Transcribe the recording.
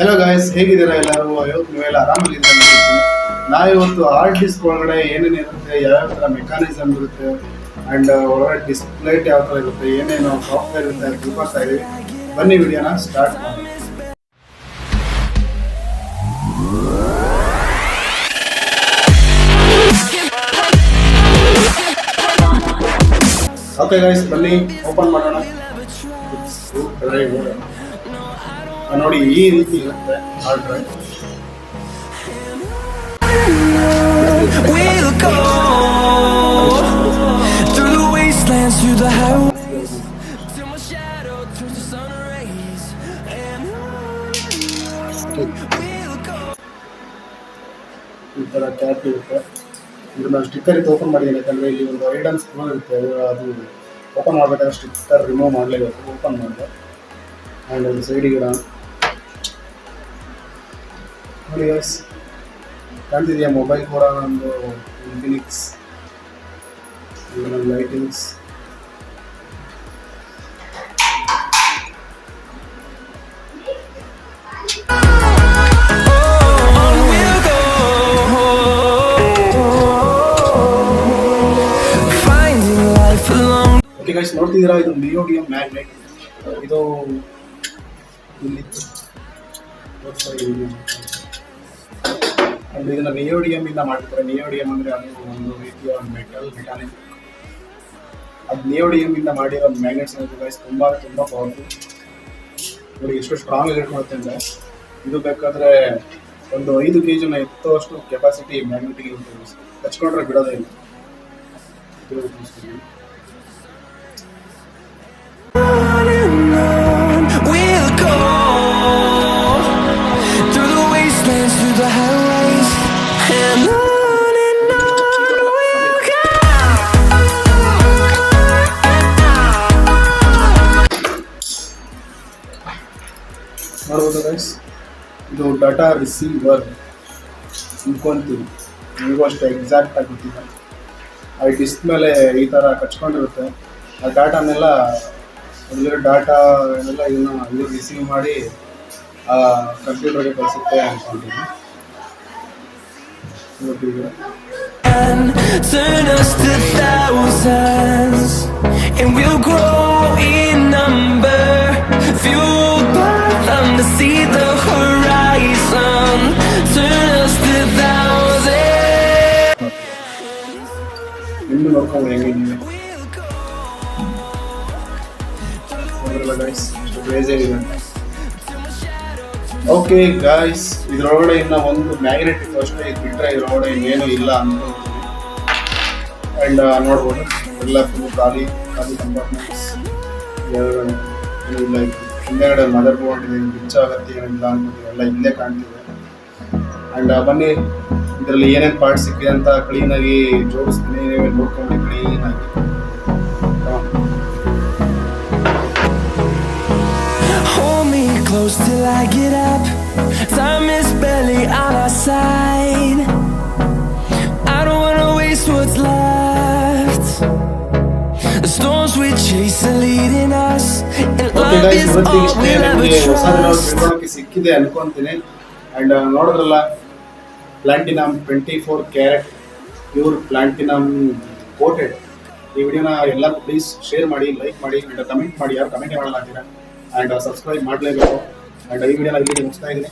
Hello guys, ಹೇಗಿದ್ದೀರಾ ಎಲ್ಲರೂ? ಇವತ್ತು ನೀವೆಲ್ಲ ಆರಾಮಾಗಿದ್ದೀರಾ? ಇವತ್ತು ಹಾರ್ಡ್ ಡಿಸ್ಕ್ ಒಳಗಡೆ ಏನೇನು ಇರುತ್ತೆ, ಯಾವ್ಯಾವ ಥರ ಮೆಕ್ಯಾನಿಸಮ್ ಇರುತ್ತೆ ಆ್ಯಂಡ್ ಒಳಗಡೆ ಡಿಸ್ಪ್ಲೇಟ್ ಯಾವ ಥರ ಇರುತ್ತೆ, ಏನೇನು ಸಾಫ್ಟ್ವೇರ್ ಇರುತ್ತೆ ಅಂತ ತಿಳ್ಕೊಳ್ತಾ ಇದ್ದೀವಿ. ಬನ್ನಿ ವಿಡಿಯೋನ ಸ್ಟಾರ್ಟ್ ಮಾಡಿ. ಓಕೆ ಗಾಯ್ಸ್, ಬನ್ನಿ ಓಪನ್ ಮಾಡೋಣ. ನೋಡಿ, ಈ ರೀತಿ ಇರುತ್ತೆ hard drive. We'll go through the wastelands, through the highways, till my shadow turns to sun rays, and we'll go. ಈ ಥರ ಕ್ಯಾಪ್ ಇರುತ್ತೆ. ಇದನ್ನ ಸ್ಟಿಕ್ಕರ್ ಇದು ಓಪನ್ ಮಾಡಿದ್ದೀನಿ, ಯಾಕಂದರೆ ಇಲ್ಲಿ ಒಂದು ಐಡನ್ ಸ್ಕ್ರೂ ಇರುತ್ತೆ. ಅದು ಓಪನ್ ಮಾಡಬೇಕಾದ್ರೆ ಸ್ಟಿಕ್ಕರ್ ರಿಮೂವ್ ಮಾಡಲೇಬೇಕು. ಓಪನ್ ಮಾಡಿದೆ ಆ್ಯಂಡ್ ಒಂದು ಸೈಡಿಗೆ ಇಡೋಣ. ನೋಡಿ ಗೈಸ್, ಕಾಣ್ತಿದೆಯಾ? ಮೊಬೈಲ್ ಕೂಡ ಒಂದು ಇನ್ಫಿನಿಕ್ಸ್, ಲೈಟಿಂಗ್ಸ್. ಓಕೆ ಗೈಸ್, ನೋಡ್ತಿದ್ದೀರಾ? ಇದು ನಿಯೋಡಿಯಂ ಮ್ಯಾಗ್ನೆಟ್. ಇದು ಇಲ್ಲಿ ಅಂದರೆ ಇದನ್ನು ನಿಯೋಡಿಯಮ್ ಇಂದ ಮಾಡ್ತಾರೆ. ನಿಯೋಡಿಯಮ್ ಅಂದರೆ ಅದು ಒಂದು ರೀತಿಯ ಮೆಟಾಲಿಕ್. ಅದು ನಿಯೋಡಿಯಮ್ ಇಂದ ಮಾಡಿರೋ ಮ್ಯಾಗ್ನೆಟ್ಸ್ ಗೈಸ್ ತುಂಬ ಪವರ್ಫುಲ್. ನೋಡಿ ಎಷ್ಟು ಸ್ಟ್ರಾಂಗ್ ಆಗಿ ಇಟ್ಕೊಳುತ್ತೆ ಅಂದರೆ, ಇದು ಬೇಕಾದರೆ ಒಂದು 5 kg ಎತ್ತುವಷ್ಟು ಕೆಪಾಸಿಟಿ ಮ್ಯಾಗ್ನೆಟಿಗೆ ಇರುತ್ತೆ. ಹಚ್ಕೊಂಡ್ರೆ ಬಿಡೋದೇ ಇಲ್ಲ. ನೋಡ್ಬೋದು ಗೈಸ್, ಇದು ಡಾಟಾ ರಿಸೀವರ್ ಅನ್ಕೊಂತೀವಿ. ನಿಮಗೂ ಅಷ್ಟು ಎಕ್ಸಾಕ್ಟ್ ಆಗಿ ಗೊತ್ತಿಲ್ಲ. ಆ ಡಿಸ್ಕ್ ಮೇಲೆ ಈ ಥರ ಕಚ್ಕೊಂಡಿರುತ್ತೆ. ಆ ಡಾಟಾನೆಲ್ಲ ಅಲ್ಲಿರೋ ಡಾಟಾ ಎಲ್ಲ ಇದು ರಿಸೀವ್ ಮಾಡಿ ಆ ಕಂಪ್ಯೂಟರ್ಗೆ ಕಳಿಸುತ್ತೆ ಅನ್ಕೊಂಡಿದ್ದೀನಿ. Turn us to thousands, and we'll grow in number, fueled by them to see the horizon. Turn us to thousands. ಇನ್ನು ನೋಡ್ಕೊಂಡು ಹೆಂಗಿದೆ ಗೈಸ್, ಎಷ್ಟು ಕ್ರೇಜಿ ಆಗಿದೆ. ಓಕೆ ಗಾಯ್ಸ್, ಇದರೊಳಗಡೆ ಇನ್ನು ಒಂದು ಮ್ಯಾಗ್ನೆಟ್ ಇತ್ತು ಅಷ್ಟೇ. ಇದು ಬಿಟ್ಟರೆ ಇದರೊಳಗಡೆ ಇನ್ನೇನು ಇಲ್ಲ ಅನ್ಕೊಳ್ತೀವಿ. ಆ್ಯಂಡ್ ನೋಡ್ಬೋದು ಎಲ್ಲ ಫುಲ್ ಖಾಲಿ ಕಂಪಾರ್ಟ್ಮೆಂಟ್ಸ್, ಏನು ಇಲ್ಲ. ಹಿಂದೆಗಡೆ ಮದರ್ ಬೋರ್ಡ್ ಇದೆ, ಬಿಚ್ಚ ಆಗತ್ತೆ ಏನಿಲ್ಲ ಅನ್ಕೋತೀವಿ. ಎಲ್ಲ ಇಲ್ಲೇ ಕಾಣ್ತಿದೆ. ಆ್ಯಂಡ್ ಬನ್ನಿ, ಇದರಲ್ಲಿ ಏನೇನು ಪಾರ್ಟ್ಸ್ ಸಿಕ್ಕಿದೆ ಅಂತ ಕ್ಲೀನಾಗಿ ಜೋಡಿಸ್ತೀನಿ. ನೀವೇ ನೋಡ್ಕೊಂಡು ಕ್ಲೀನಾಗಿ. Close till I get up, time is barely on our side. I don't wanna waste what's left. The storms we chase are leading us, and love is all we'll ever trust. ಸಿಕ್ಕಿದೆ ಅನ್ಕೊಂತೀನಿ. And ನೋಡಿದ್ರಲ್ಲ, platinum 24 carat pure platinum coated. ಈ ವಿಡಿಯೋನ ಎಲ್ಲರೂ please share ಮಾಡಿ, like ಮಾಡಿ, and comment ಮಾಡಿ. ಯಾರು ಕಮೆಂಟ್ ಮಾಡಲ್ಲ ಅಂತೀರಾ? ಆ್ಯಂಡ್ ಸಬ್ಸ್ಕ್ರೈಬ್ ಮಾಡಲೇಬೇಕು. ಆ್ಯಂಡ್ ಈ ವಿಡಿಯೋನ ಇಲ್ಲಿಗೆ ಮುಗಿಸ್ತಾ ಇದ್ದೀನಿ.